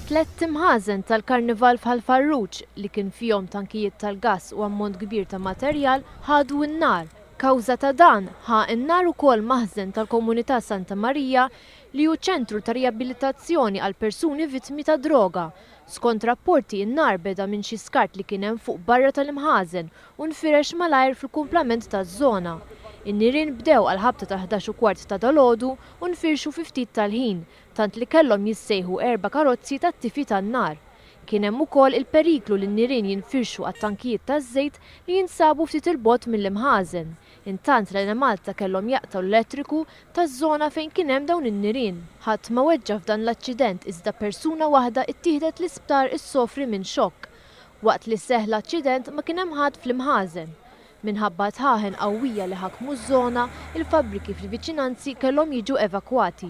Tlet mħażen tal-Karnival f'Hal-Farruġ li kien fihom tankijiet tal-gass u ammont kbir ta' materjal ħadu n-nar. Kawża ta' dan ħa n-nar ukoll maħżen tal-Komunità Santa Marija li hu ċentru ta' riabilitazzjoni għal persuni vittmi ta' droga. Skont rapporti n-nar beda minn xi skart li kien hemm fuq barra tal-imħażen u nfirex malajr fil-kumplament taż-żona. In-nirien bdew għal ħabta ta' 11:15 ta' dal-għodu u nfirxu fi ftit tal-ħin, tant li kellhom jissejħu 4 karozzi tat-tifi tan-nar. Kien hemm ukoll il-periklu li n-nirien jinfirxu għat-tankijiet taż-żejt li jinsabu ftit il-bogħod mill-imħażen. Intant l-Malta kellhom jaqtaw l-elettriku taż-żona fejn kien hemm dawn in-nirien. Ħadd ma weġġa f'dan l-aċċident iżda persuna waħda ttieħdet l-isptar issofri minn xokk. Waqt li seħħ l-aċċident ma kien hemm ħadd fl-imħażen. Minħabba tħaħen qawwija li ħakmu ż-żona, il-fabbriki fil-viċinanzi kellhom jiġu evakwati.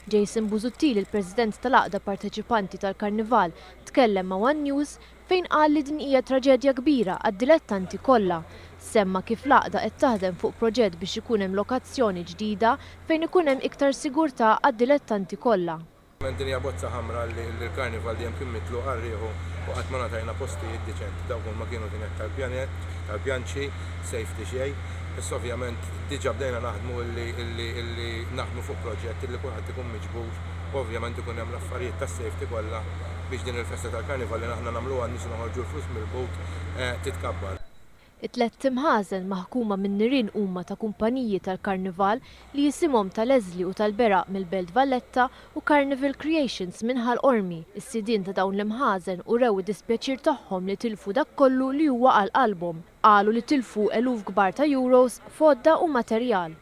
Jason Buzuttili, il-President tal-Aqda Parteċipanti tal-Karnival, tkellem ma' One News fejn qal li din hija traġedja kbira għad-dilettanti kollha. Semma kif l-Aqda qed taħdem fuq proġett biex ikun hemm lokazzjoni ġdida fejn ikun hemm iktar sigurtà għad-dilettanti kollha. Din hija bozza ħamra li l-Karnival dejjem kien mitlu qarrieħu u qatt ma ngħatajna postijiet diċenti dawk ma kienu kienet tal-pjanċi, safety xejn. Issa ovvjament diġà bdejna naħdmu illi naħdmu fuq proġett illi kulħadd ikun miġbur u ovvjament ikun hemm l-affarijiet tas-safety kollha biex din il-festa tal-Karnival li aħna nagħmluha n-nies noħorġu l-flus mill-bowt titkabbar. It-tlet imħażen maħkuma minn nirien huma ta' kumpaniji tal-Karnival li jisimhom tal-Eżli u tal-Beraq mill-Belt Valletta u Carnival Creations minn Ħal-Ormi. Is-sidien ta' dawn l-imħażen urew id-dispjaċir tagħhom li tilfu dak kollu li huwa għal qalbhom. Qalu li tilfu eluf kbar ta' euros, fodda u materjal.